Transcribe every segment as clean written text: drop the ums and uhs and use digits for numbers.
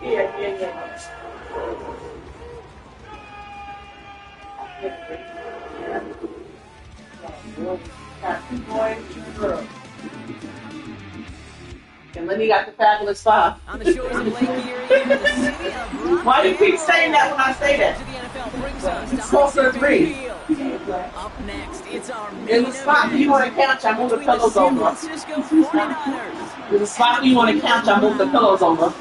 Yeah. Got 2 boys, 2 girls. And Lenny got the fabulous 5. On the shores of Lake Erie in the city of Rock. Why do you keep saying that when I say that? The NFL brings us It's closer to 3. Up next, it's our There's a spot you want to couch, I move the pillows over. There's a spot you want to couch, I move the pillows over.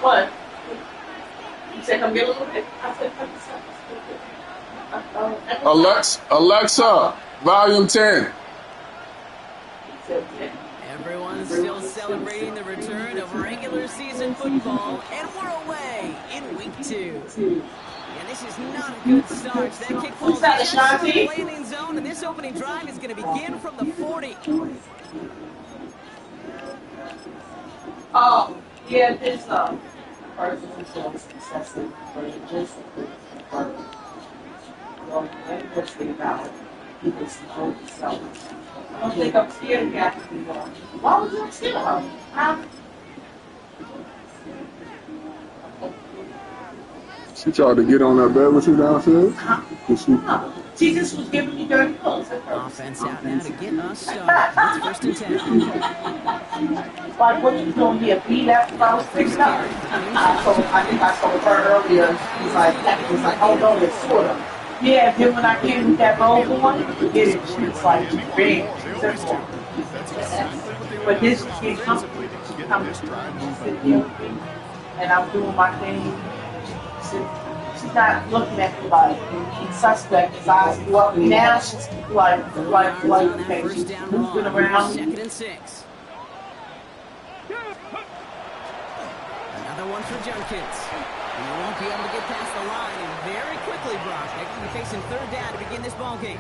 What? You said come get a little bit? I said come Alexa, volume 10. Everyone's still celebrating the return of regular season football, and we're away in week 2. And this is not a good start. That kick ball just from the landing zone, and this opening drive is going to begin from the 40. Oh, yeah, this person is excessive, but it just well, let's think about it. People support themselves. I don't think I'm scared of Kathy anymore. Why would you scared of her? She tried to get on that bed with you downstairs? She just was giving me dirty looks. Offense out now to get us started. It's 1st and 10. Like what you doing here? Beat after I was fixed up. I think I told her earlier. He's like, oh no, it's sort of. Yeah, then when I came with that bowl on, forget it. She was like, big, simple. But this is getting comfortable. She's coming to sit here with me, and I'm doing my thing. She's not looking at me like suspect. His eyes go up. Now she's like, okay, she's moving around. 2nd and 6. Another one for Junkins. And they won't be able to get past the line, and very quickly, Brock, they could be facing 3rd down to begin this ball game.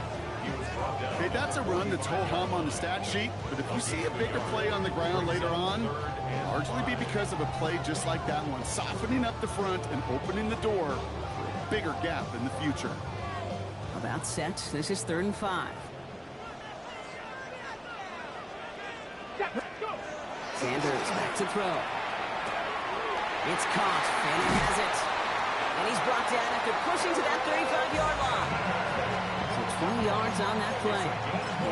Okay, that's a run that's ho-hum on the stat sheet, but if you see a bigger play on the ground later on, it'll largely be because of a play just like that one, softening up the front and opening the door for a bigger gap in the future. About set. This is 3rd and 5. Sanders back to throw. It's caught. Fanning has it. And he's brought down after pushing to that 35-yard line. So 20 yards on that play.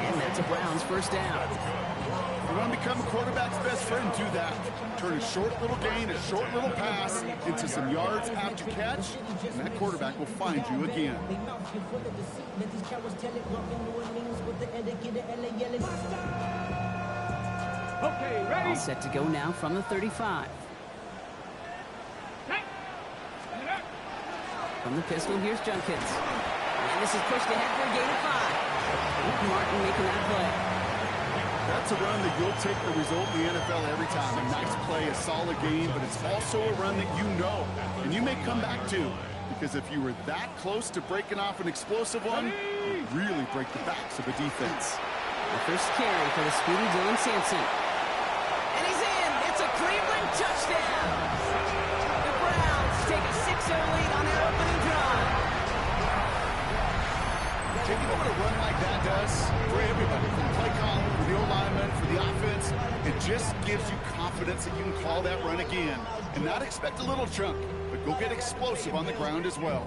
And that's a Browns 1st down. If you want to become a quarterback's best friend, do that. Turn a short little gain, a short little pass into some yards after catch, and that quarterback will find you again. Okay, ready? All set to go now from the 35. From the pistol, here's Junkins. And this is pushed ahead for a gain of 5. Martin making that play. That's a run that you'll take the result in the NFL every time. A nice play, a solid game, but it's also a run that you know, and you may come back to. Because if you were that close to breaking off an explosive one, you really break the backs of a defense. The first carry for the speedy Dylan Sampson. And he's in! It's a Cleveland touchdown! The Browns take a 6-0 lead on their opening drive. You know what a run like that does for everybody, for the play call, for the O-lineman, for the offense? It just gives you confidence that you can call that run again and not expect a little chunk, but go get explosive on the ground as well.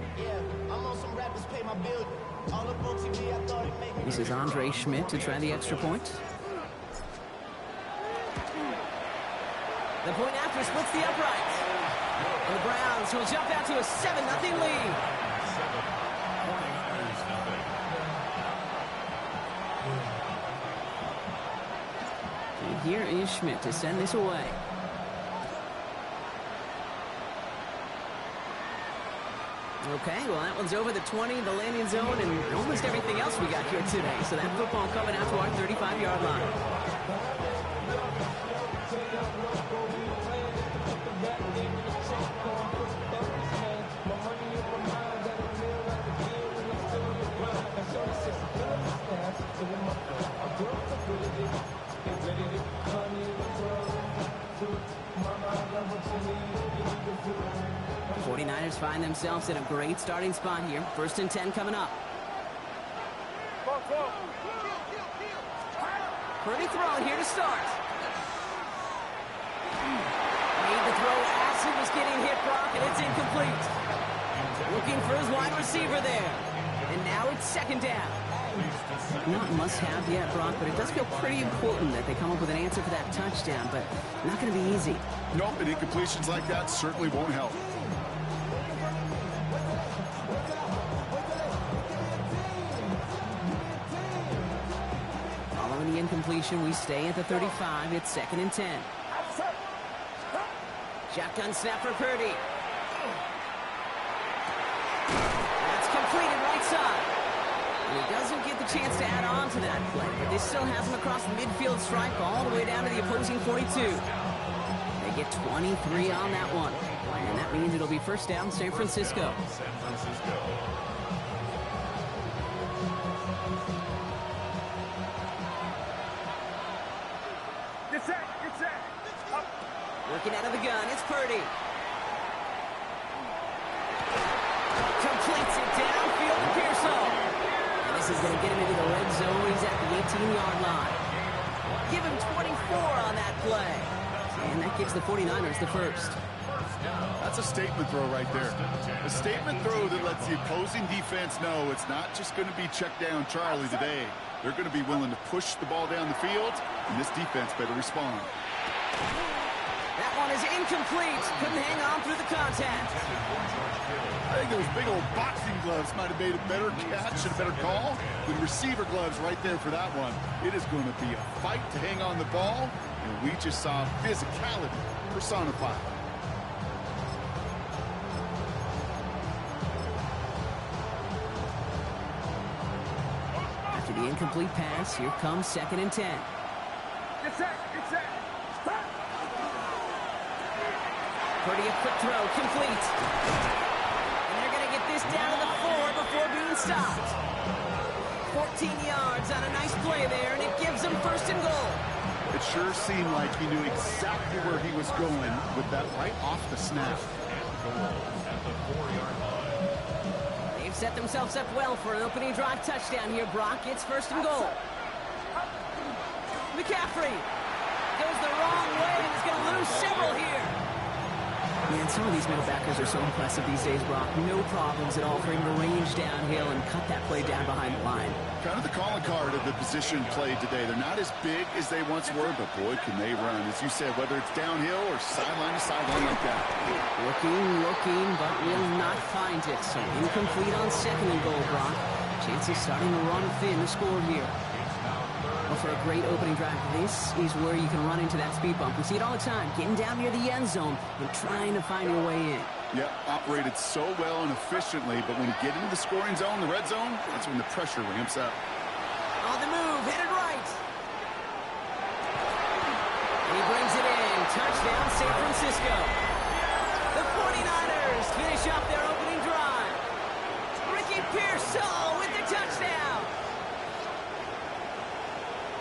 This is Andre Schmidt to try the extra point. The point after splits the uprights. And the Browns will jump out to a 7-0 lead. And here is Schmidt to send this away. Okay, well, that one's over the 20, the landing zone, and almost everything else we got here today. So that football coming out to our 35-yard line. The 49ers find themselves in a great starting spot here. 1st and 10 coming up. Purdy throwing here to start. Made the throw as he was getting hit, Brock, and it's incomplete. Looking for his wide receiver there. And now it's second down. Not must-have yet, Brock, but it does feel pretty important that they come up with an answer for that touchdown, but not going to be easy. Nope, and incompletions like that certainly won't help. Following the incompletion, we stay at the 35. It's 2nd and 10. Shotgun snap for Purdy. That's completed right side. And he doesn't get the chance to add on to that play, but this still has him across the midfield stripe all the way down to the opposing 42. They get 23 on that one. And that means it'll be first down San Francisco. Working out of the gun, it's Purdy. Completes it downfield to Pearsall. And this is going to get him into the red zone. He's at the 18-yard line. Give him 24 on that play. And that gives the 49ers the first. That's a statement throw right there. A statement throw that lets the opposing defense know it's not just going to be check down Charlie today. They're going to be willing to push the ball down the field, and this defense better respond. That one is incomplete. Couldn't hang on through the contact. I think those big old boxing gloves might have made a better catch and a better call. The receiver gloves right there for that one. It is going to be a fight to hang on the ball, and we just saw physicality personified. After the incomplete pass, here comes 2nd and 10. Purdy a quick throw, complete. And they're going to get this down to the 4 before being stopped. 14 yards on a nice play there, and it gives them first and goal. It sure seemed like he knew exactly where he was going with that right off the snap. They've set themselves up well for an opening drive touchdown here, Brock. It's first and goal. McCaffrey goes the wrong way and is going to lose several here. Man, some of these middle backers are so impressive these days, Brock. No problems at all for him to range downhill and cut that play down behind the line. Kind of the calling card of the position played today. They're not as big as they once were, but boy, can they run. As you said, whether it's downhill or sideline to sideline like that. Looking, but will not find it. So incomplete on 2nd and goal, Brock. Chances starting to run thin to score here. Well, for a great opening drive, this is where you can run into that speed bump. We see it all the time, getting down near the end zone and trying to find your way in. Yep, operated so well and efficiently, but when you get into the scoring zone, the red zone, that's when the pressure ramps up. On the move, hit it right. And he brings it in. Touchdown, San Francisco. The 49ers finish up their opening drive. Ricky Pearsall with the touchdown.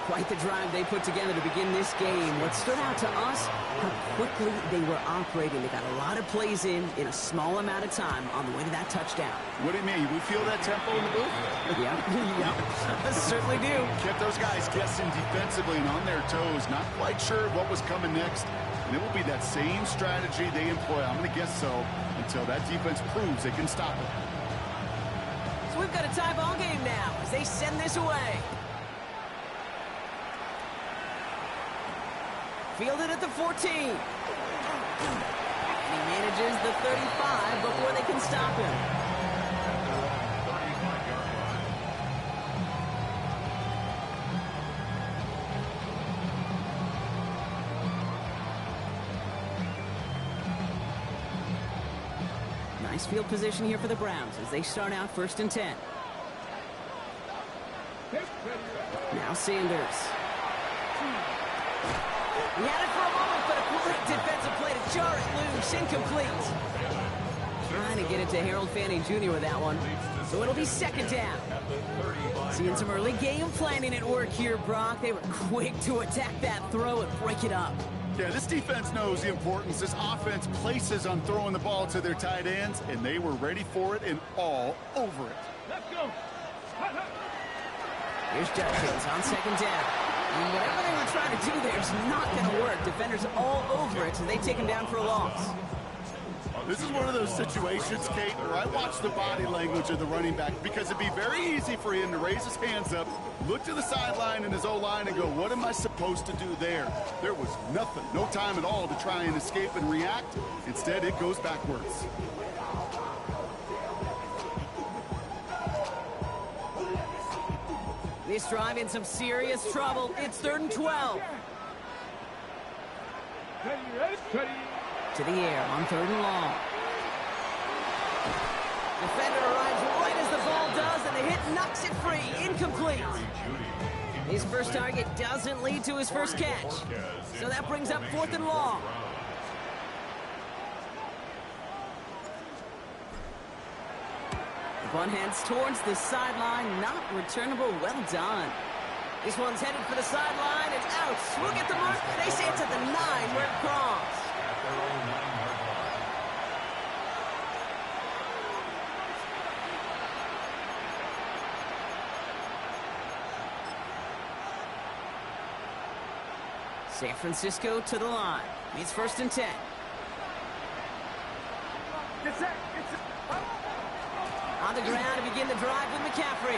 Quite the drive they put together to begin this game. What stood out to us, how quickly they were operating. They got a lot of plays in a small amount of time on the way to that touchdown. What do you mean? We feel that tempo in the booth? Yep, certainly do. Kept those guys guessing defensively and on their toes, not quite sure what was coming next. And it will be that same strategy they employ, I'm going to guess so, until that defense proves they can stop it. So we've got a tie ball game now as they send this away. Fielded at the 14. And he manages the 35 before they can stop him. Nice field position here for the Browns as they start out 1st and 10. Now Sanders. He had it for a moment, but a quick defensive play to jar it loose, incomplete. Trying to get it to Harold Fanning Jr. with that one. So it'll be 2nd down. Seeing some early game planning at work here, Brock. They were quick to attack that throw and break it up. Yeah, this defense knows the importance this offense places on throwing the ball to their tight ends, and they were ready for it and all over it. Here's Judkins on second down. And whatever they were trying to do there is not going to work. Defenders all over it, so they take him down for a loss. This is one of those situations, Kate, where I watch the body language of the running back because it'd be very easy for him to raise his hands up, look to the sideline in his O-line and go, what am I supposed to do there? There was nothing, no time at all to try and escape and react. Instead, it goes backwards. This drive in some serious trouble. It's 3rd and 12. To the air on 3rd and long. Defender arrives right as the ball does, and the hit knocks it free. Incomplete. His first target doesn't lead to his first catch. So that brings up 4th and long. The bunt heads towards the sideline. Not returnable. Well done. This one's headed for the sideline and out. Swing at the mark. They say it's at the 9 where it crossed. San Francisco to the line. It's 1st and 10. On the ground to begin the drive with McCaffrey.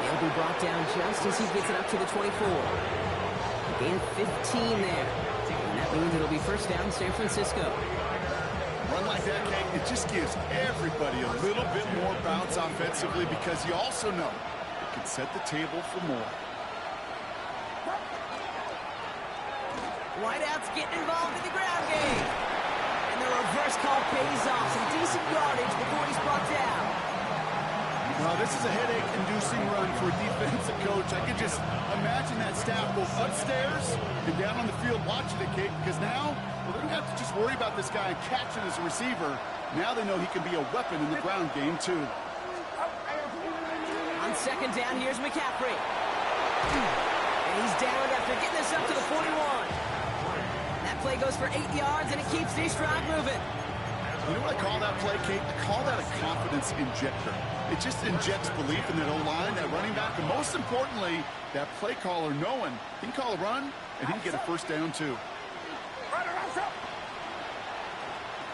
They'll be brought down just as he gets it up to the 24. Gain 15 there. And that means it'll be 1st down San Francisco. Run like that, Kate, it just gives everybody a little bit more bounce offensively because you also know it can set the table for more. Wideouts getting involved in the ground game. And the reverse call pays off. Some decent yardage before he's brought down. Well, this is a headache-inducing run for a defensive coach. I could just imagine that staff both upstairs and down on the field watching it, Kate, because now they don't have to just worry about this guy catching as a receiver. Now they know he can be a weapon in the ground game, too. On 2nd down, here's McCaffrey. And he's down after getting this up to the 41. That play goes for 8 yards, and it keeps this drive moving. You know what I call that play, Kate? I call that a confidence injector. It just injects belief in that O-line, that running back, and most importantly, that play caller knowing he can call a run, and he can get a 1st down, too.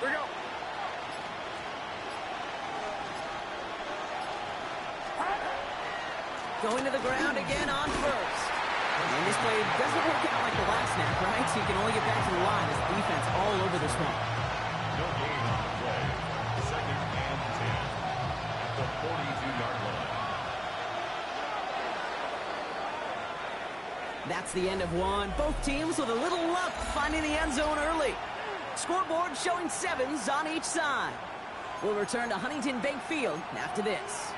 Here we go. Going to the ground again on 1st. And this play doesn't work out like the last snap, right? So you can only get back to the line as the defense all over this one. No gain on the play. 2nd and 10 at the 42-yard line. That's the end of one. Both teams with a little luck finding the end zone early. Scoreboard showing 7s on each side. We'll return to Huntington Bank Field after this.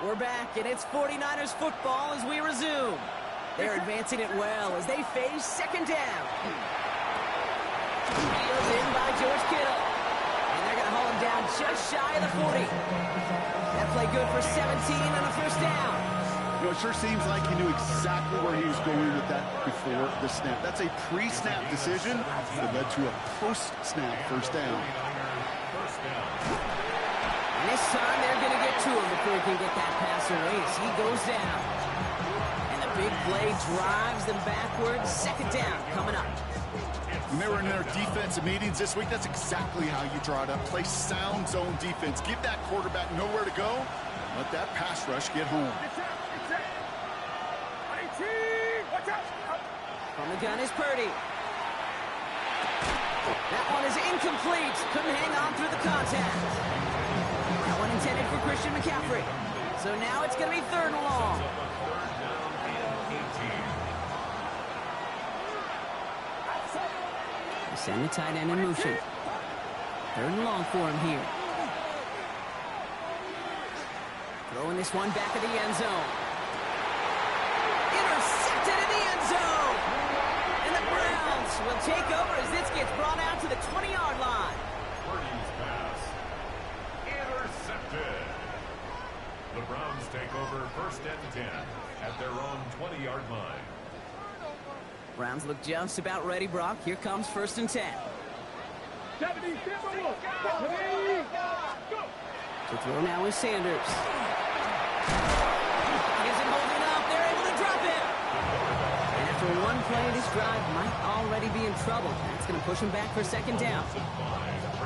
We're back, and it's 49ers football as we resume. They're advancing it well as they face 2nd down. Wheels in by George Kittle. And they're going to haul him down just shy of the 40. That play good for 17 and a 1st down. You know, it sure seems like he knew exactly where he was going with that before the snap. That's a pre-snap decision that led to a post-snap 1st down. And this time they're going to get to him before he can get that pass away as he goes down. And the big play drives them backwards. 2nd down coming up. When they were in their defensive meetings this week, that's exactly how you draw it up. Play sound zone defense. Give that quarterback nowhere to go. Let that pass rush get home. From the gun is Purdy. That one is incomplete. Couldn't hang on through the contact. That one intended for Christian McCaffrey. So now it's going to be 3rd and long. They send the tight end in motion. 3rd and long for him here. Throwing this one back of the end zone. Intercepted in the end zone. And the Browns will take over as this gets brought out to the 20-yard line. Purdy's pass. Intercepted. The Browns take over 1st and 10 at their own 20-yard line. Browns look just about ready, Brock. Here comes 1st and 10. To throw now is Sanders. Isn't holding up. They're able to drop it. And after one play, this drive might already be in trouble. That's going to push him back for 2nd down.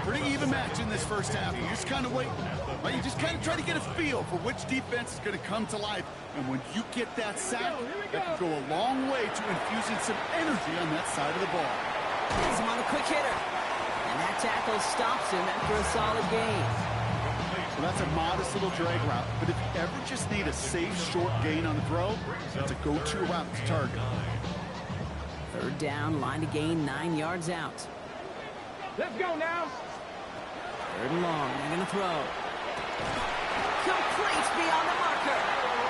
Pretty even match in this first half. You just kind of wait. Right? You just kind of try to get a feel for which defense is going to come to life. And when you get that sack, that can go a long way to infusing some energy on that side of the ball. Gets him on a quick hitter. And that tackle stops him after a solid gain. Well, that's a modest little drag route. But if you ever just need a safe, short gain on the throw, that's a go-to route to target. 3rd down, line to gain 9 yards out. Let's go now. 3rd and long, they're going to throw. Complete beyond the marker.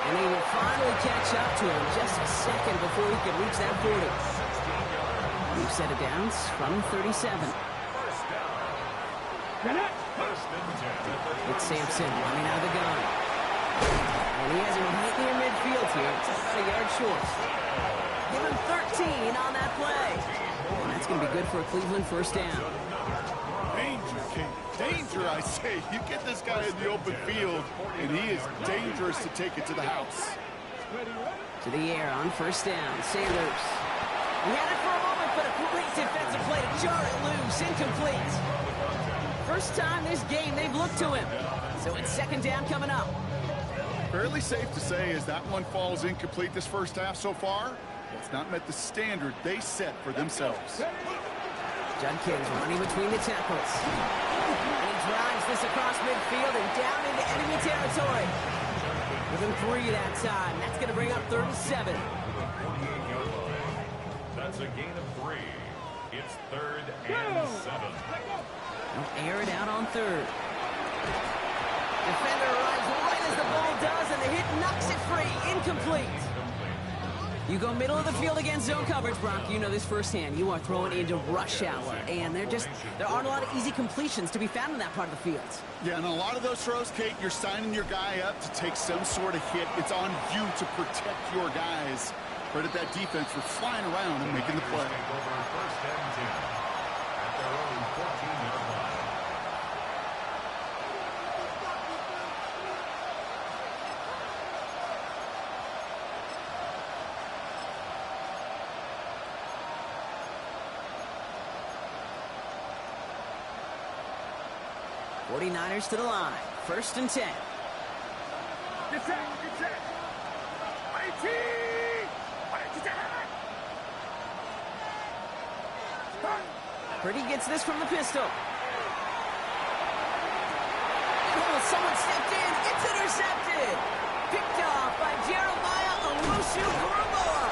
And he will finally catch up to him just a second before he can reach that 40. We've set it down from 37. It's Sampson running out of the gun. And he has him right near midfield here. It's about a yard short. Give him 13 on that play. And that's going to be good for a Cleveland 1st down. Danger, King. Danger, I say. You get this guy in the open field, and he is dangerous to take it to the house. To the air on 1st down. Sanders. He had it for a moment, but a great defensive play to jar it loose. Incomplete. First time this game they've looked to him. So it's 2nd down coming up. Fairly safe to say as that one falls incomplete this first half so far, it's not met the standard they set for themselves. Judkins running between the tackles. And he drives this across midfield and down into enemy territory. Within 3 that time. That's going to bring up 3rd and 7. That's a gain of 3. It's 3rd and 7. They'll air it out on 3rd. Defender arrives right as the ball does, and the hit knocks it free. Incomplete. You go middle of the field against zone coverage, Brock. You know this firsthand. You are throwing into rush hour, and there aren't a lot of easy completions to be found in that part of the field. Yeah, and a lot of those throws, Kate, you're signing your guy up to take some sort of hit. It's on you to protect your guys. Credit that defense for flying around and making the play. Over 1st and 10 at their own 14-yard line. '49ers to the line. 1st and 10. Get set. Purdy gets this from the pistol. Oh, someone stepped in. It's intercepted. Picked off by Jeremiah Owusu-Koramoah.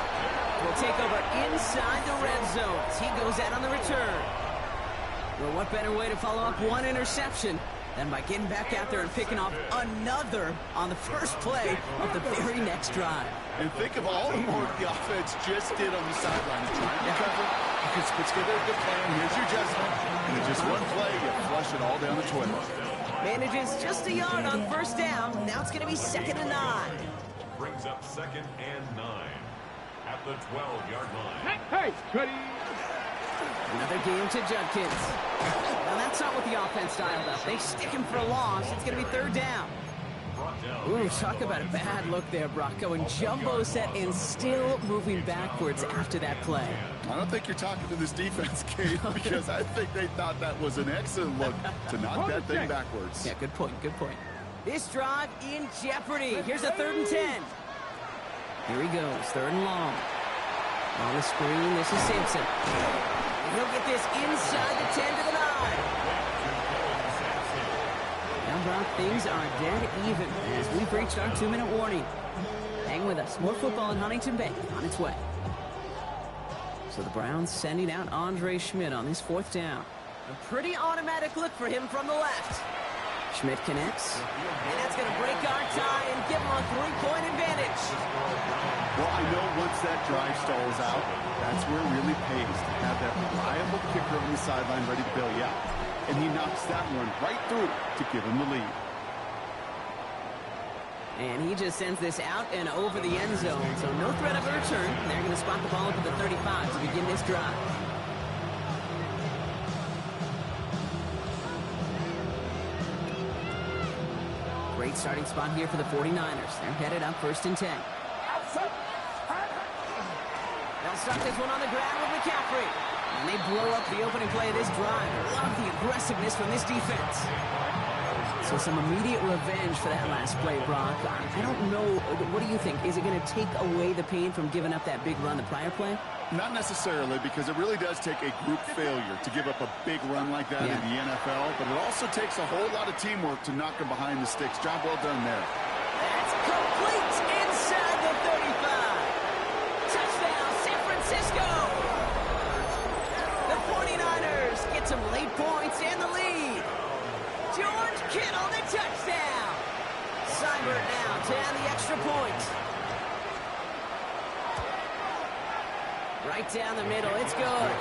Will take over inside the red zone as he goes out on the return. Well, what better way to follow up one interception than by getting back out there and picking off another on the first play of the very next drive. And think of all the more the offense just did on the sideline. Trying to cover. You can put together a good plan. Here's your adjustment. And in just one play, you flush it all down the toilet. Manages just a yard on 1st down. Now it's going to be 2nd and 9. Brings up 2nd and 9 at the 12-yard line. Hey, ready. Another game to Judkins. Now that's not what the offense dialed up. They stick him for a loss. It's going to be 3rd down. Ooh, talk about a bad look there, Brock. Going jumbo set and still moving backwards after that play. I don't think you're talking to this defense, Kate, because I think they thought that was an excellent look to knock that thing backwards. Yeah, good point. This drive in jeopardy. Here's a 3rd and 10. Here he goes, 3rd and long. On the screen, this is Simpson. He'll get this inside the 10 to the 9. Now, Brock, things are dead even as we've reached our 2-minute warning. Hang with us. More football in Huntington Bank on its way. So the Browns sending out Andre Schmidt on this 4th down. A pretty automatic look for him from the left. Schmidt connects, and that's going to break our tie and give him a 3-point advantage. Well, I know once that drive stalls out, that's where it really pays to have that reliable kicker on the sideline ready to bail you out. And he knocks that one right through to give him the lead. And he just sends this out and over the end zone, so no threat of a return. They're going to spot the ball up at the 35 to be this drive. Great starting spot here for the 49ers. They're headed up 1st and 10. They'll start this one on the ground with McCaffrey. And they blow up the opening play of this drive. Love the aggressiveness from this defense. So some immediate revenge for that last play, Brock. I don't know. What do you think? Is it going to take away the pain from giving up that big run the prior play? Not necessarily, because it really does take a group failure to give up a big run like that in the NFL, but it also takes a whole lot of teamwork to knock them behind the sticks. Job well done there. That's complete inside the 35. Touchdown, San Francisco. The 49ers get some late points and the lead. George Kittle, the touchdown. Seibert now to add the extra point. Right down the middle, it's good.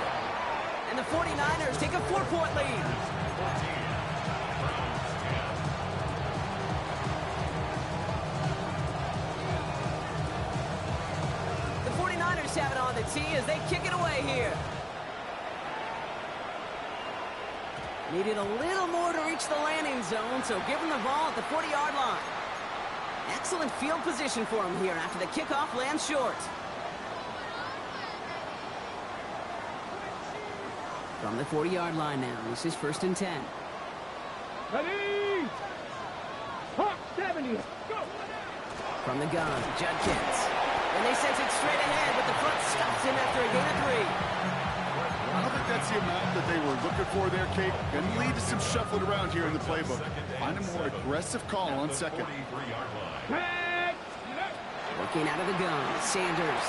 And the 49ers take a 4-point lead. The 49ers have it on the tee as they kick it away here. Needed a little more to reach the landing zone, so give him the ball at the 40-yard line. Excellent field position for him here after the kickoff lands short. From the 40-yard line now, this is 1st and 10. Ready? Hawk 70. Go. From the gun, Judkins. And they send it straight ahead, but the front stops him after a gain of 3. I don't think that's the amount that they were looking for there, Kate. Going to lead to some shuffling around here in the playbook. Find a more aggressive call on second. Working out of the gun, Sanders.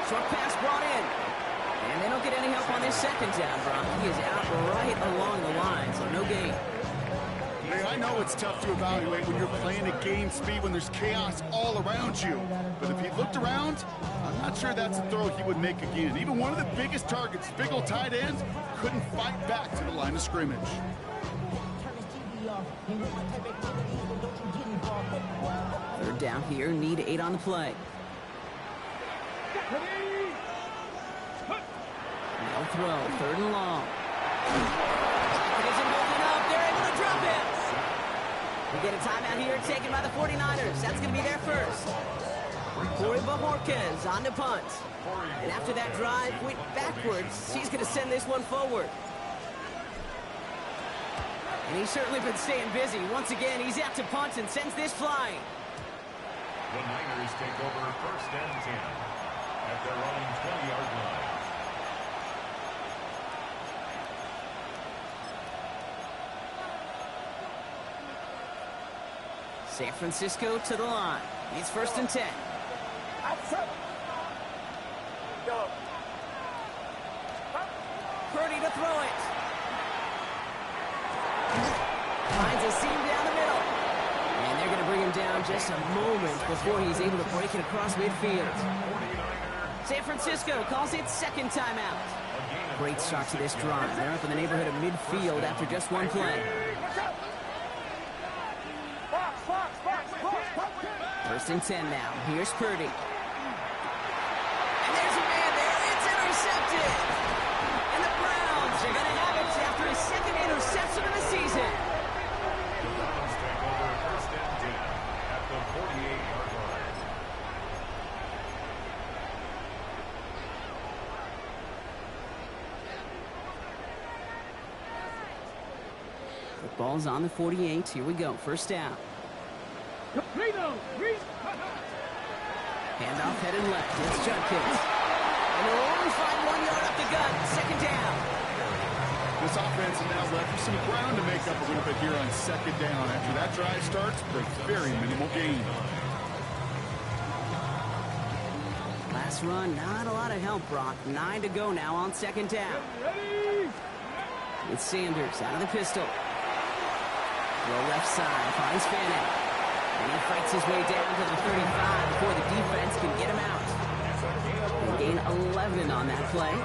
Short pass brought in. And they don't get any help on this second down, Brock. He is out right along the line, so no gain. Hey, I know it's tough to evaluate when you're playing at game speed when there's chaos all around you. But if he looked around, I'm not sure that's a throw he would make again. Even one of the biggest targets, big old tight ends, couldn't fight back to the line of scrimmage. Third down here, need 8 on the play. No throw, 3rd and long. It isn't holding up, they're able to drop him. We get a timeout here taken by the 49ers. That's going to be their first. Corey Bajorquez on the punt. And after that drive went backwards, he's going to send this one forward. And he's certainly been staying busy. Once again, he's out to punt and sends this flying. The Niners take over 1st and 10 at their own 20-yard line. San Francisco to the line. It's 1st and 10. Purdy to throw it. Finds a seam down the middle. And they're going to bring him down just a moment before he's able to break it across midfield. San Francisco calls it second timeout. Great start to this drive. They're up in the neighborhood of midfield after just one play. 1st and 10 now. Here's Purdy. And there's a man there. It's intercepted. And the Browns are going to have it after his second interception of the season. The Browns take over 1st and 10 at the 48-yard line. Football's on the 48. Here we go. 1st down. Handoff headed left. It's Judkins. And they'll only find 1 yard up the gut. 2nd down. This offense has now left some ground to make up a little bit here on 2nd down. After that drive starts with a very minimal gain. Last run, not a lot of help, Brock. 9 to go now on 2nd down. It's Sanders out of the pistol. Throw left side, finds Fanning. And he fights his way down to the 35 before the defense can get him out. They gain 11 on that play.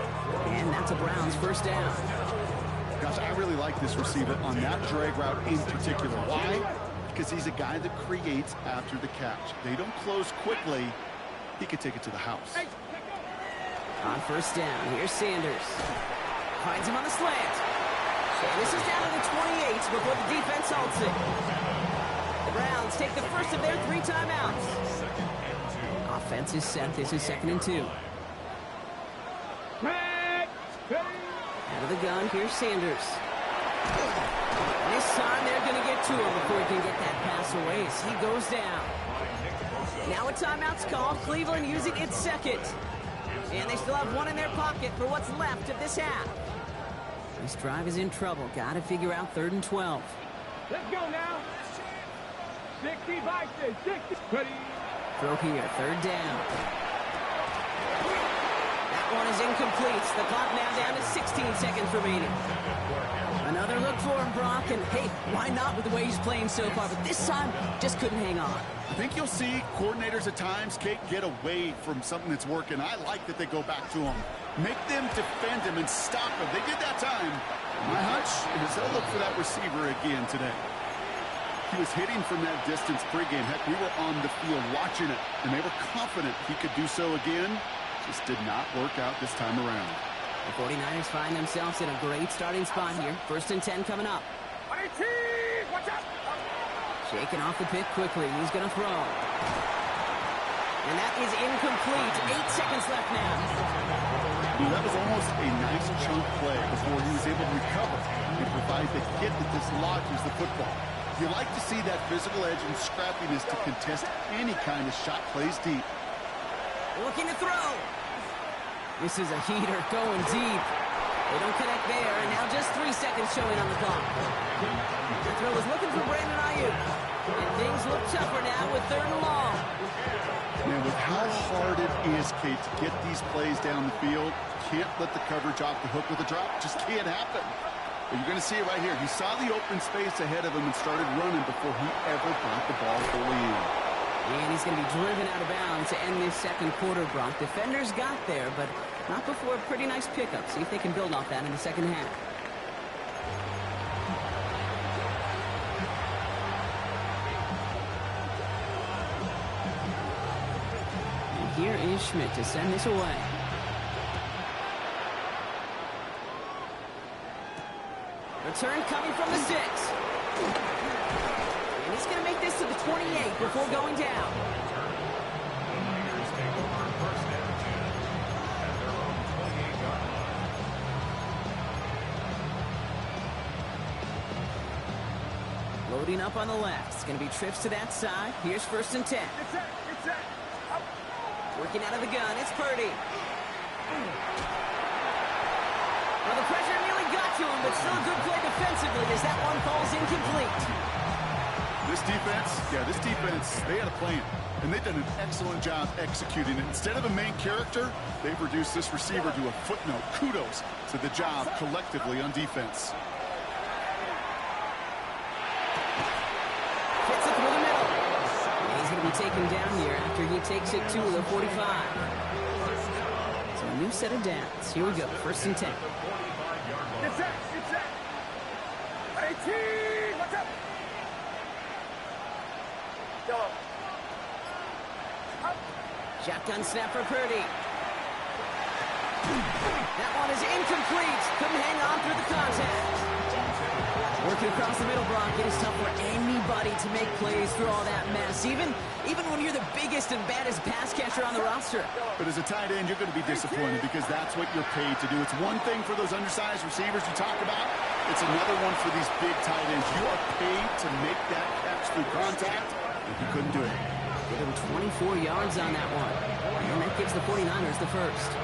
And that's a Browns 1st down. Gosh, I really like this receiver on that drag route in particular. Why? Because he's a guy that creates after the catch. They don't close quickly. He could take it to the house. On first down, here's Sanders. Finds him on the slant. And this is down to the 28 before the defense halts it. The Browns take the first of their 3 timeouts. Offense is set. This is 2nd and 2. Out of the gun, here's Sanders. And this time they're going to get to him before he can get that pass away as he goes down. Now a timeout's called. Cleveland using its 2nd. And they still have 1 in their pocket for what's left of this half. This drive is in trouble. Got to figure out 3rd and 12. Let's go now. 60 Vikings. 60. Ready. Throw here. 3rd down. That one is incomplete. The clock now down to 16 seconds remaining. Another look for him, Brock. And hey, why not with the way he's playing so far? But this time, just couldn't hang on. I think you'll see coordinators at times, Kate, get away from something that's working. I like that they go back to him. Make them defend him and stop him. They did that time. My hunch is they'll look for that receiver again today. He was hitting from that distance pregame. Heck, we were on the field watching it, and they were confident he could do so again. Just did not work out this time around. The 49ers find themselves in a great starting spot here. 1st and 10 coming up. Watch out. Shaking off the pick quickly. He's going to throw. And that is incomplete. 8 seconds left now. That was almost a nice chunk play before he was able to recover and provide the hit that dislodges the football. You like to see that physical edge and scrappiness to contest any kind of shot plays deep. Looking to throw. This is a heater going deep. They don't connect there, and now just 3 seconds showing on the clock. The throw is looking for Brandon Ayuk. And things look tougher now with 3rd and long. Man, with how hard it is, Kate, to get these plays down the field, can't let the coverage off the hook with a drop. Just can't happen. But you're going to see it right here. He saw the open space ahead of him and started running before he ever brought the ball fully in. And he's going to be driven out of bounds to end this 2nd quarter, Brock. Defenders got there, but not before a pretty nice pickup. See if they can build off that in the 2nd half. And here is Schmidt to send this away. Return coming from the 6. And he's going to make this to the 28 before going down. Loading up on the left. It's going to be trips to that side. Here's 1st and 10. Working out of the gun. It's Purdy. Well, the pressure nearly got to him, but still a good play defensively as that one falls incomplete. This defense, they had a plan, and they've done an excellent job executing it. Instead of a main character, they've reduced this receiver to a footnote. Kudos to the job collectively on defense. Gets it through the middle. And he's going to be taken down here after he takes it to the 45. So a new set of downs. Here we go, 1st and 10. It's that. 18. Watch out. Shotgun snap for Purdy. That one is incomplete. Couldn't hang on through the contact. Working across the middle, Brock. It is tough for anybody to make plays through all that mess, even when you're the biggest and baddest pass catcher on the roster. But as a tight end, you're going to be disappointed because that's what you're paid to do. It's one thing for those undersized receivers you talk about. It's another one for these big tight ends. You are paid to make that catch through contact, and you couldn't do it. Give him 24 yards on that one. And that gives the 49ers the first.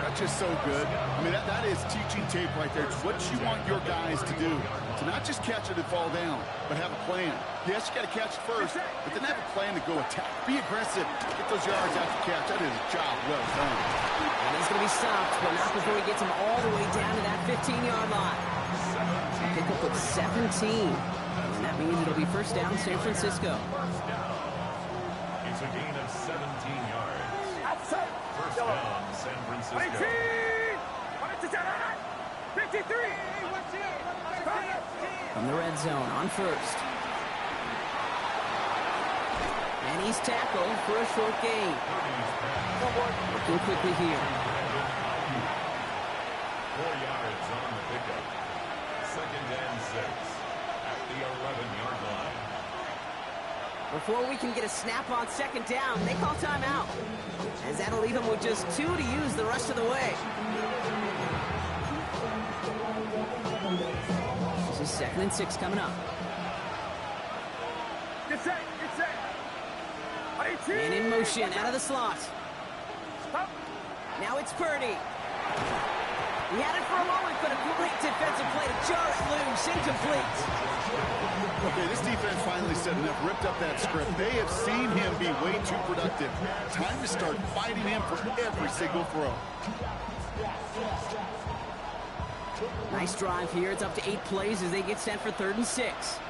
That's just so good. I mean, that is teaching tape right there. It's what you want your guys to do. To not just catch it and fall down, but have a plan. Yes, you got to catch it first, but then have a plan to go attack. Be aggressive. Get those yards after catch. That is a job well done. And he's going to be stopped, but not before he gets him all the way down to that 15-yard line. Pick up with 17. And that means it'll be 1st down San Francisco. It's a gain of 17 yards. 1st down, San Francisco. 53. From the red zone on 1st. And he's tackled for a short gain. Looking quickly here. second and 6 at the 11-yard line. Before we can get a snap on second down, they call timeout, as that'll leave them with just 2 to use the rest of the way. This is second and 6 coming up. Get set, get set. And in motion, out of the slot. Stop. Now it's Purdy. He had it for a moment, but a great defensive play to jar it loose, incomplete. Okay, this defense finally said enough, ripped up that script. They have seen him be way too productive. Time to start fighting him for every single throw. Nice drive here. It's up to 8 plays as they get set for 3rd and 6.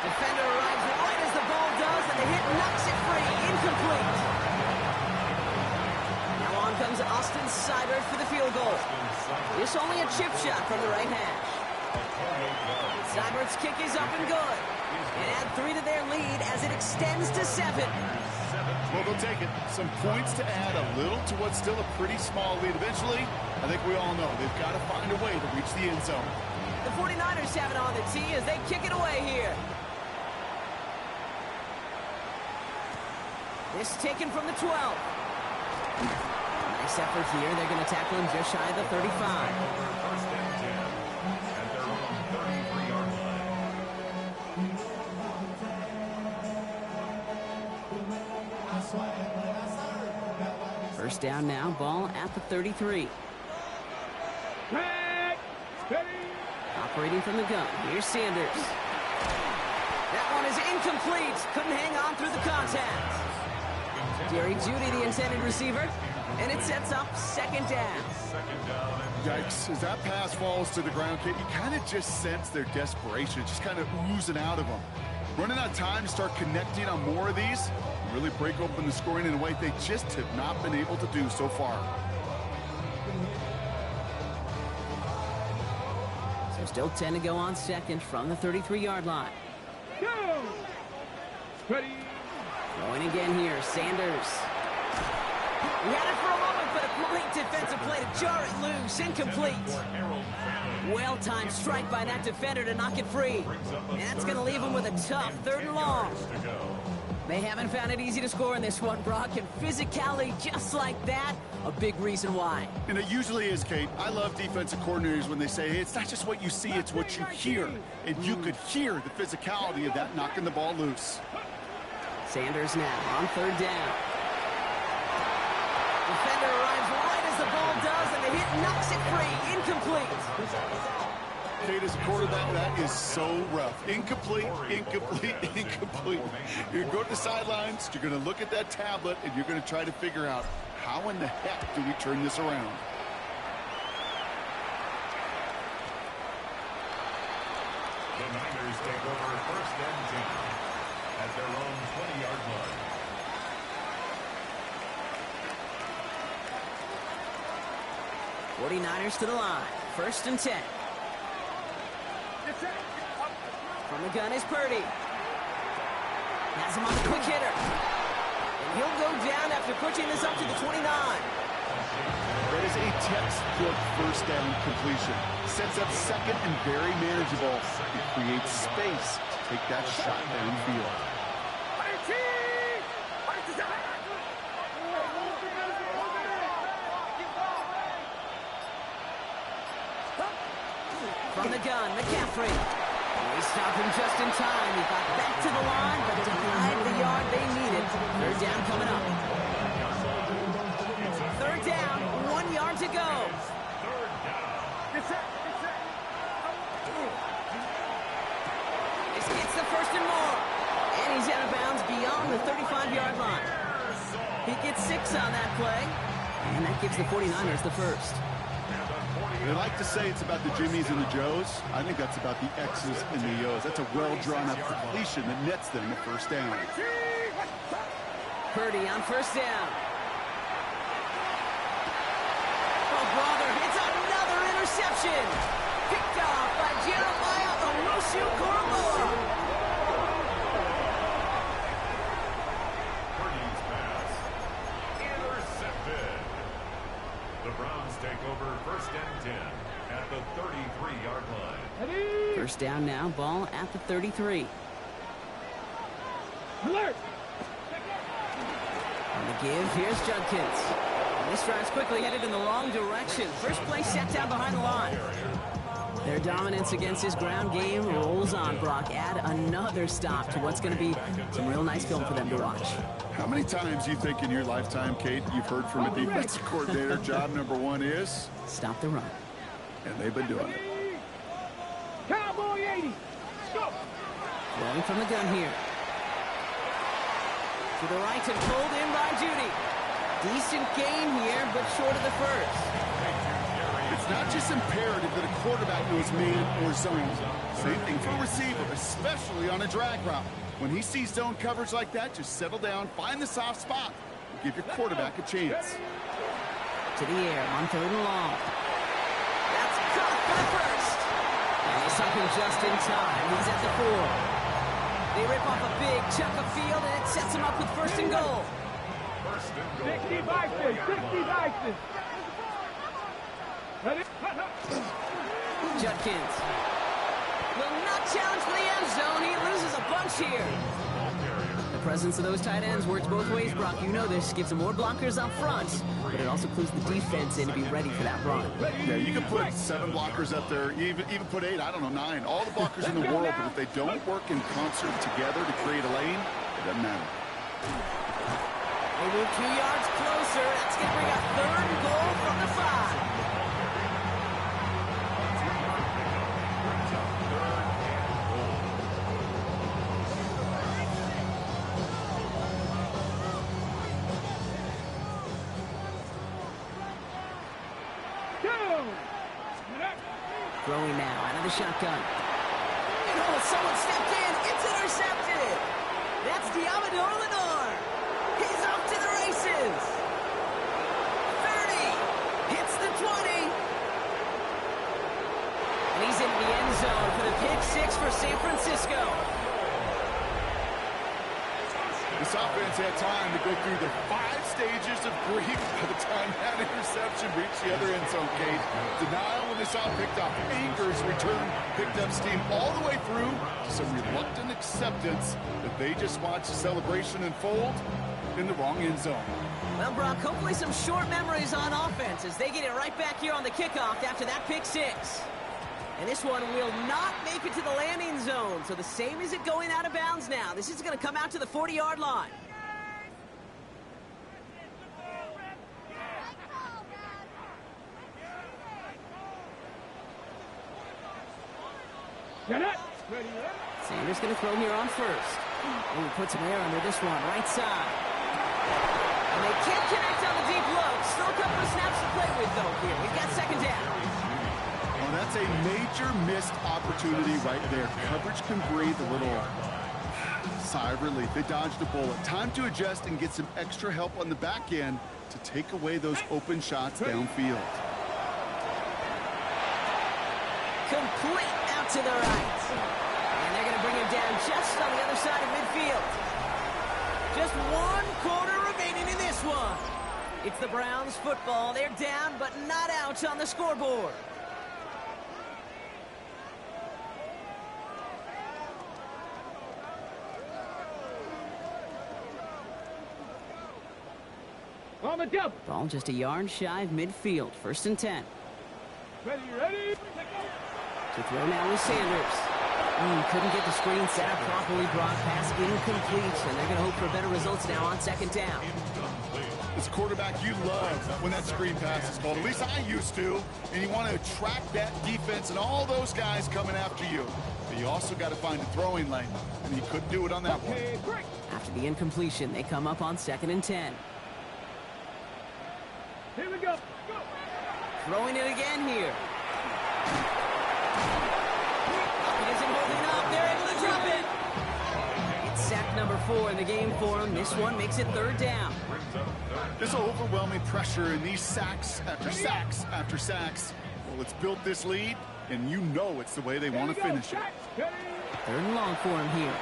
Defender arrives right as the ball does, and the hit knocks it free. Incomplete. Now on comes Austin Seibert for the field goal. This only a chip shot from the right hash. Seibert's kick is up and good. And add 3 to their lead as it extends to 7. Well, they'll take it. Some points to add a little to what's still a pretty small lead. Eventually, I think we all know they've got to find a way to reach the end zone. The 49ers have it on the tee as they kick it away here. This taken from the 12. Nice effort here. They're going to tackle him just shy of the 35. First and 10 at their own 33-yard line. First down now, ball at the 33. Back. Steady. Operating from the gun, here's Sanders. That one is incomplete. Couldn't hang on through the contact. Jerry Jeudy, the intended receiver, and it sets up second down. Second down and Yikes, as that pass falls to the ground, Kate, you kind of just sense their desperation, just kind of oozing out of them. Running out of time to start connecting on more of these, really break open the scoring in a way they just have not been able to do so far. So still 10 to go on second from the 33-yard line. Go. Ready. Going again here, Sanders. He had it for a moment, but a great defensive play to jar it loose, incomplete. Well-timed strike by that defender to knock it free. And that's going to leave him with a tough 3rd and long. They haven't found it easy to score in this one, Brock, and physicality just like that, a big reason why. And it usually is, Kate. I love defensive coordinators when they say, hey, it's not just what you see, it's what you hear. And you could hear the physicality of that knocking the ball loose. Sanders now on 3rd down. Defender arrives right as the ball does, and the hit knocks it free. Incomplete. Kate, as a quarterback, that is so rough. Incomplete, incomplete, incomplete. You're going to go to the sidelines, you're going to look at that tablet, and you're going to try to figure out how in the heck do we turn this around? the Niners take over first and 10 at their own 20-yard line. 49ers to the line. First and 10. From the gun is Purdy. Has him on the quick hitter. And he'll go down after pushing this up to the 29. That is a textbook first down completion. Sets up second and very manageable. It creates space to take that shot downfield. From the gun, McCaffrey. They stopped him just in time. He got back to the line, but denied the yard they needed. 3rd down coming up. 3rd down, 1 yard to go. This gets the first and more. And he's out of bounds beyond the 35-yard line. He gets 6 on that play. And that gives the 49ers the first. They like to say it's about the Jimmies and the Joes. I think that's about the X's and the O's. That's a well-drawn-up completion that nets them the first down. Purdy on first down. Oh, brother, it's another interception. Picked off by Jeremiah Owusu-Koramoah. Purdy's pass intercepted. The Browns take over 1st and 10 at the 33-yard line. First down now, ball at the 33. Alert! On the give, here's Judkins. And this drive's quickly headed in the wrong direction. First play set down behind the line. Their dominance against his ground game rolls on, Brock. Add another stop to what's going to be some real nice film for them to watch. How many times do you think in your lifetime, Kate, you've heard from a defensive coordinator, job number one is? Stop the run. And they've been doing it. Cowboy 80. Go. Rolling from the gun here. To the right and pulled in by Judy. Decent gain here, but short of the first. It's not just imperative that a quarterback knows man or zone. Same thing for a receiver, especially on a drag route. When he sees zone coverage like that, just settle down, find the soft spot, and give your quarterback a chance. To the air on 3rd and long. That's caught for the first. And they stop him just in time. He's at the 4. They rip off a big chunk of field, and it sets him up with 1st and goal. 60 Bison. 60 Bison. Ready? Judkins will not challenge for the end zone. He loses a bunch here. The presence of those tight ends works both ways, Brock. You know this. Gives them more blockers up front, but it also clues the defense in to be ready for that run. Yeah, you can put 7 blockers up there, even put 8, I don't know, 9. All the blockers in the world, but if they don't work in concert together to create a lane, it doesn't matter. They move 2 yards closer. That's going to bring a 3rd and goal from the 5. Throwing now out of the shotgun. And oh, someone stepped in. It's intercepted. That's Diamondor Lenore. He's off to the races. 30. Hits the 20. And he's in the end zone for the pick 6 for San Francisco. This offense had time to go through the 5 stages of grief by the time that interception reached the other end zone, Kate. Denial when they saw it picked up. Anger as return picked up steam all the way through to some reluctant acceptance that they just watched the celebration unfold in the wrong end zone. Well, Brock, hopefully some short memories on offense as they get it right back here on the kickoff after that pick 6. And this one will not make it to the landing zone. So the same as it going out of bounds now. This is going to come out to the 40-yard line. Sanders going to throw here on 1st. Oh, put some air under this one, right side. And they can't connect on the deep low. Still a couple of snaps to play with, though, here. We've got 2nd down. Well, that's a major missed opportunity right there. Coverage can breathe a little sigh of relief. They dodged a bullet. Time to adjust and get some extra help on the back end to take away those open shots downfield. Complete out to the right. And they're going to bring him down just on the other side of midfield. Just 1 quarter remaining in this one. It's the Browns football. They're down, but not out on the scoreboard. On the double. Ball just a yard shy of midfield. 1st and 10. Ready. To throw now with Sanders. Couldn't get the screen set up properly. Brock pass incomplete. And they're going to hope for better results now on 2nd down. As a quarterback, you love when that screen pass is called. At least I used to. And you want to attract that defense and all those guys coming after you. But you also got to find a throwing lane. And he couldn't do it on that one. After the incompletion, they come up on 2nd and 10. Here we go. Throwing it again here. It isn't holding up. They're able to drop it. It's sack number 4 in the game for them. This one makes it 3rd down. This overwhelming pressure and these sacks after sacks after sacks. Well, it's built this lead, and you know it's the way they want to finish it. 3rd and long for him here.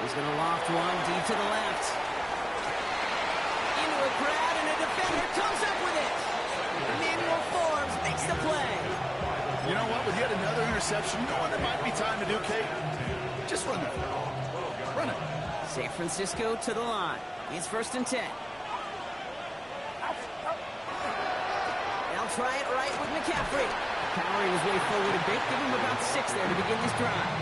He's going to loft one deep to the left. Into a crowd, and a defender comes up with it. interception. You know what it might be time to do, Kate? Just run it. Run it. San Francisco to the line. It's 1st and 10. They'll try it right with McCaffrey. Powering his way forward a bit. Give him about 6 there to begin this drive.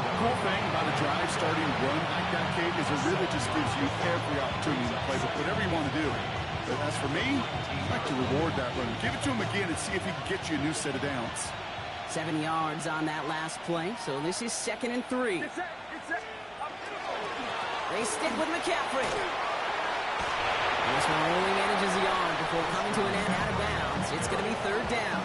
The whole thing about a drive starting run like that, Kate, is it really just gives you every opportunity to play with whatever you want to do. But as for me, I'd like to reward that run. Give it to him again and see if he can get you a new set of downs. 7 yards on that last play, so this is 2nd and 3. They stick with McCaffrey. This one only manages a yard before coming to an end out of bounds. It's going to be 3rd down.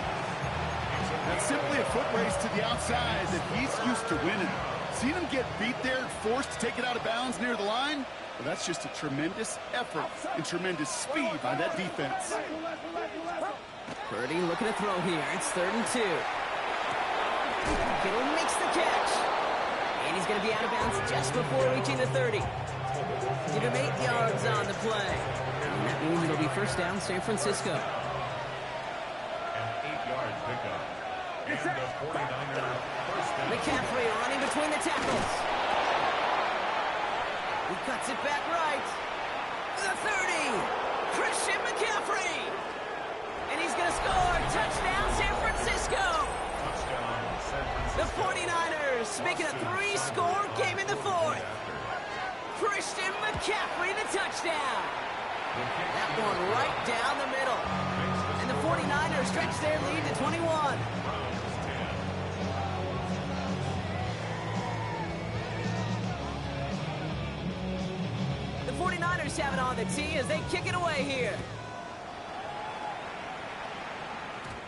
That's simply a foot race to the outside that he's used to winning. Seeing him get beat there and forced to take it out of bounds near the line, well, that's just a tremendous effort and tremendous speed by that defense. Purdy looking to throw here. It's 3rd and 2. Kittle makes the catch. And he's going to be out of bounds just before reaching the 30. Give him 8 yards on the play. And that means it'll be 1st down, San Francisco. An 8-yard pickup. And the 49er first down. McCaffrey running between the tackles. He cuts it back right. The 30. Christian McCaffrey. And he's going to score. Touchdown, San Francisco. Touchdown, San Francisco. The 49ers making a 3-score game in the 4th. Christian McCaffrey, the touchdown. That one right down the middle. And the 49ers stretch their lead to 21. The 49ers have it on the tee as they kick it away here.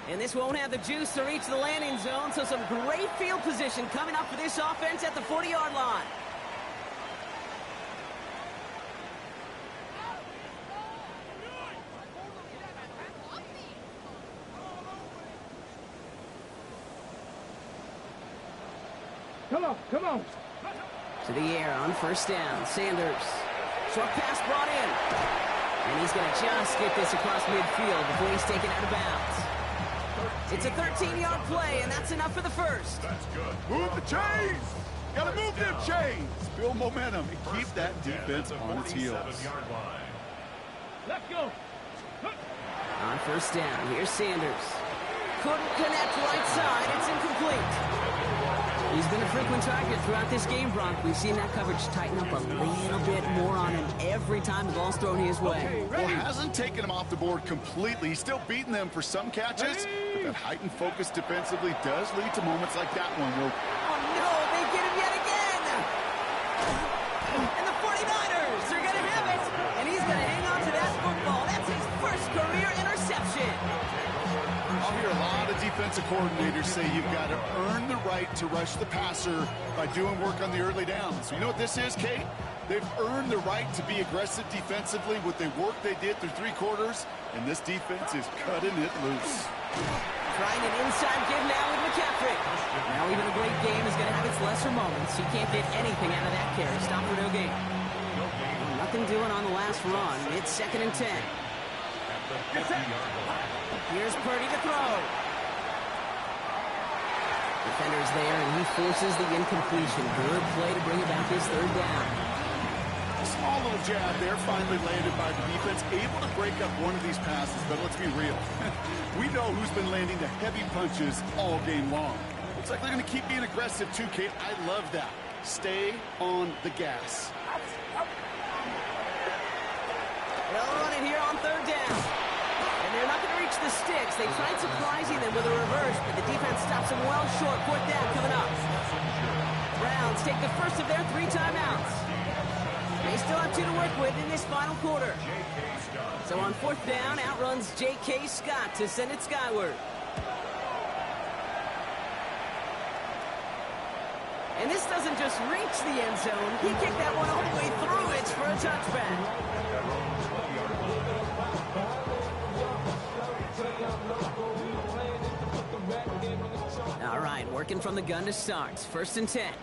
And this won't have the juice to reach the landing zone, so some great field position coming up for this offense at the 40-yard line. Come on. To the air on 1st down. Sanders. Short pass brought in. And he's going to just get this across midfield before he's taken out of bounds. It's a 13-yard play, and that's enough for the 1st. That's good. Move the chains! Gotta move them chains! Build momentum and keep that defense on its heels. 47-yard line. Let's go. On 1st down, here's Sanders. Couldn't connect right side. It's incomplete. He's been a frequent target throughout this game, Bronk. We've seen that coverage tighten up a little bit more on him every time the ball's thrown his way. Well, hasn't taken him off the board completely. He's still beating them for some catches, but that heightened focus defensively does lead to moments like that one where... Oh, no, they get him yet again. And the 49ers are going to have it. And he's going to hang on to that football. That's his first career interception. I'll hear a lot of defensive coordinators say you've got to earn the right to rush the passer by doing work on the early downs. You know what this is, Kate? They've earned the right to be aggressive defensively with the work they did through 3 quarters, and this defense is cutting it loose. Trying an inside give now with McCaffrey. Now even a great game is going to have its lesser moments. He can't get anything out of that carry. Stop for no gain. Nothing doing on the last run. It's 2nd and 10. Here's Purdy to throw. Defender's there, and he forces the incompletion. Good play to bring about this 3rd down. A small little jab there finally landed by the defense, able to break up one of these passes, but let's be real. We know who's been landing the heavy punches all game long. Looks like they're going to keep being aggressive too, Kate. I love that. Stay on the gas. They'll run it here on 3rd down. And they're not going to reach the sticks. They tried surprising them with a reverse, but the defense stops them well short. 4th down coming up. Browns take the first of their 3 timeouts. They still have 2 to work with in this final quarter. So on 4th down, outruns J.K. Scott to send it skyward. And this doesn't just reach the end zone. He kicked that one all the way through it for a touchback. All right, working from the gun to start. 1st and 10.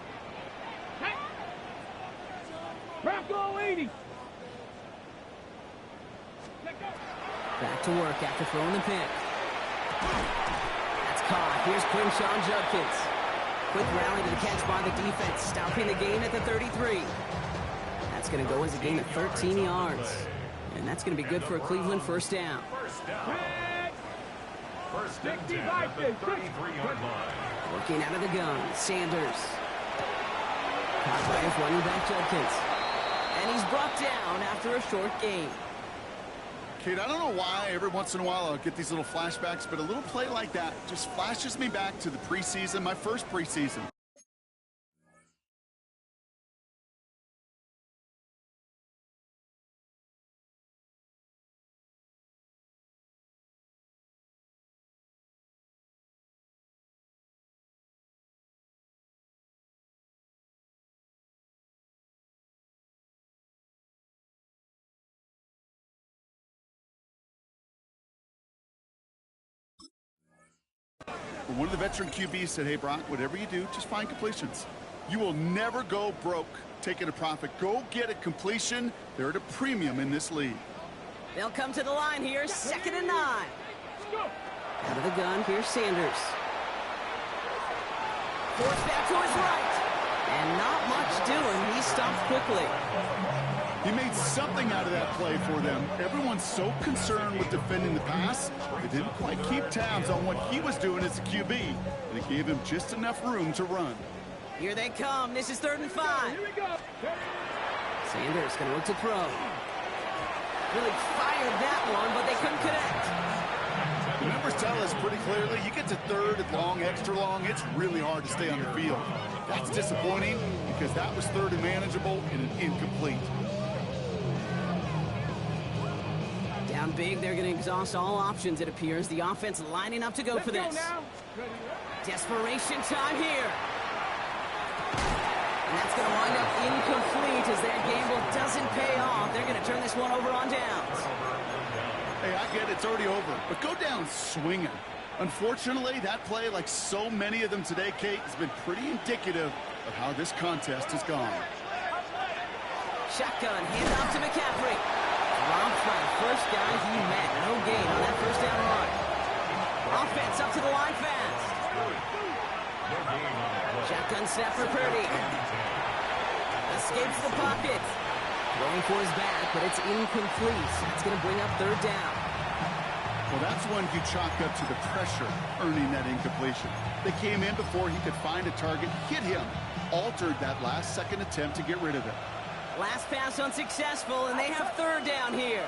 Bronco 80. Back to work after throwing the pick. That's caught. Here's Quinshon Judkins. Quick rally to the catch by the defense, stopping the gain at the 33. That's going to go as a gain of 13 yards. And that's going to be good for a Cleveland first down. First down. First and 10 at the 33-yard line. Working out of the gun, Sanders. Caught by his running back, Judkins. And he's brought down after a short gain. Kate, I don't know why every once in a while I'll get these little flashbacks, but a little play like that just flashes me back to the preseason, my first preseason. One of the veteran QBs said, hey, Brock, whatever you do, just find completions. You will never go broke taking a profit. Go get a completion. They're at a premium in this league. They'll come to the line here, 2nd and 9. Out of the gun, here's Sanders. Forced back to his right. And not much doing. He stopped quickly. He made something out of that play for them. Everyone's so concerned with defending the pass, they didn't quite keep tabs on what he was doing as a QB, and it gave him just enough room to run. Here they come. This is 3rd and 5. Here we go. Sanders going to look to throw. Really fired that one, but they couldn't connect. The numbers tell us pretty clearly, you get to 3rd and long, extra long, it's really hard to stay on the field. That's disappointing because that was 3rd and manageable and an incomplete. Down big, they're going to exhaust all options, it appears. The offense lining up to go for this. Desperation time here. And that's going to wind up incomplete as their gamble doesn't pay off. They're going to turn this one over on downs. Hey, I get it, it's already over, but go down swinging. Unfortunately, that play, like so many of them today, Kate, has been pretty indicative of how this contest has gone. Shotgun, hand off to McCaffrey. Robbed by the first guy he met. No gain on that first down run. Offense up to the line fast. Shotgun snap for Purdy. Escapes the pocket. Going for his back, but it's incomplete. That's going to bring up 3rd down. Well, that's one you chalk up to the pressure earning that incompletion. They came in before he could find a target, hit him, altered that last-second attempt to get rid of it. Last pass unsuccessful, and they have 3rd down here.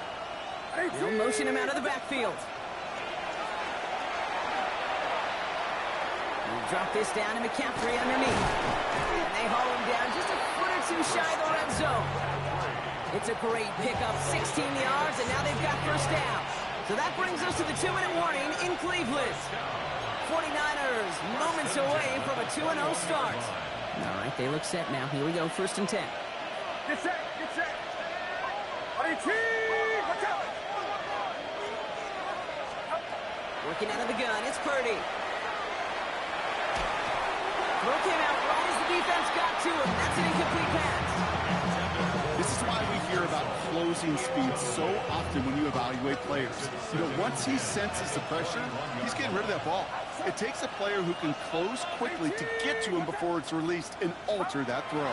They'll motion him out of the backfield. We'll drop this down to McCaffrey underneath. And they haul him down just a foot or two shy of the red zone. It's a great pickup, 16 yards, and now they've got first down. So that brings us to the 2-minute warning in Cleveland. 49ers moments away from a 2-0 start. All right, they look set now. Here we go, 1st and 10. Get set, get set. RT, watch out. Working out of the gun, it's Purdy. Throw came out right as the defense got to him. That's an incomplete pass. This is why we hear about closing speed so often when you evaluate players. You know, once he senses the pressure, he's getting rid of that ball. It takes a player who can close quickly to get to him before it's released and alter that throw.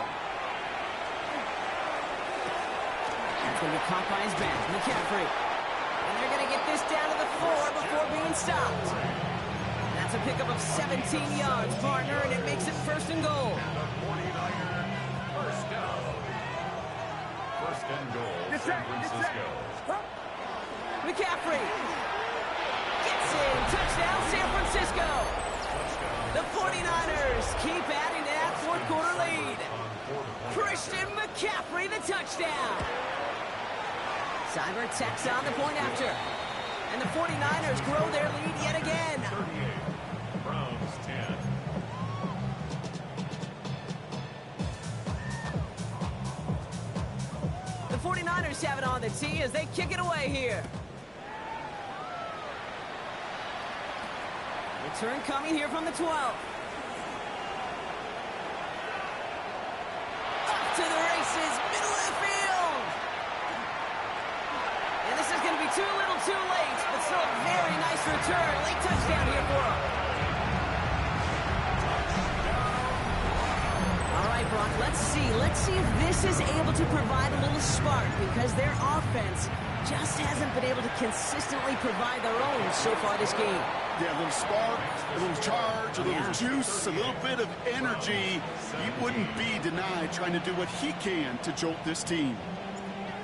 That's going to be caught by his back, McCaffrey. And they're going to get this down to the 4 before being stopped. That's a pickup of 17 yards, partner, and it makes it 1st and goal. First down. First and goal, San Francisco. McCaffrey gets in. Touchdown, San Francisco. The 49ers keep adding to that 4th quarter lead. Christian McCaffrey, the touchdown. Cyber tacks on the point after. And the 49ers grow their lead yet again. 38, Browns 10. The 49ers have it on the tee as they kick it away here. Return coming here from the 12. Off to the races, middle of the field. And this is going to be too little too late, but still a very nice return. Late touchdown here for him. Brock, let's see. Let's see if this is able to provide a little spark because their offense just hasn't been able to consistently provide their own so far this game. Yeah, a little spark, a little charge, a little juice, a little bit of energy. He wouldn't be denied trying to do what he can to jolt this team.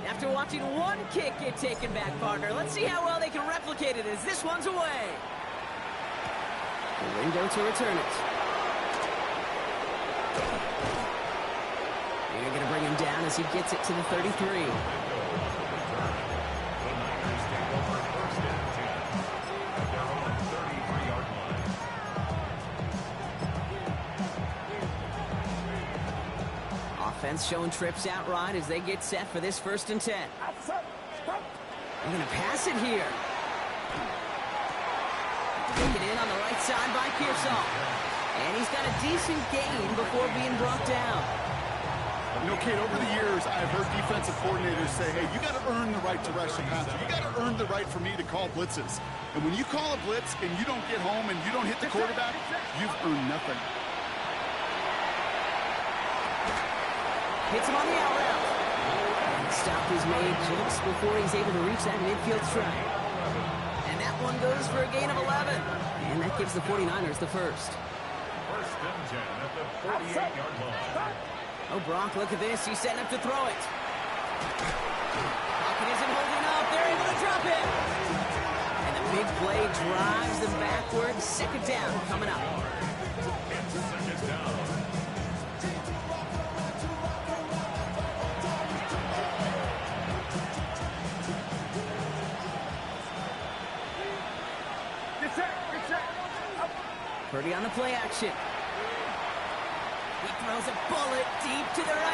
After watching one kick get taken back, partner, let's see how well they can replicate it as this one's away. The window to return it. They're going to bring him down as he gets it to the 33. Offense showing trips out right as they get set for this 1st and 10. They're going to pass it here. Taken in on the right side by Pearsall. And he's got a decent gain before being brought down. You know, Kate, over the years, I've heard defensive coordinators say, hey, you got to earn the right to rush the passer. You got to earn the right for me to call blitzes. And when you call a blitz and you don't get home and you don't hit the quarterback, you've earned nothing. Hits him on the out route. And the stop is made just before he's able to reach that midfield strike. And that one goes for a gain of 11. And that gives the 49ers the first. 1st and 10 at the 48-yard line. Oh, Brock, look at this. He's setting up to throw it. Pocket isn't holding up. They're able to drop it. And the big play drives them backwards. 2nd down coming up. It's 2nd down. Purdy on the play action. He throws a bullet deep to the right.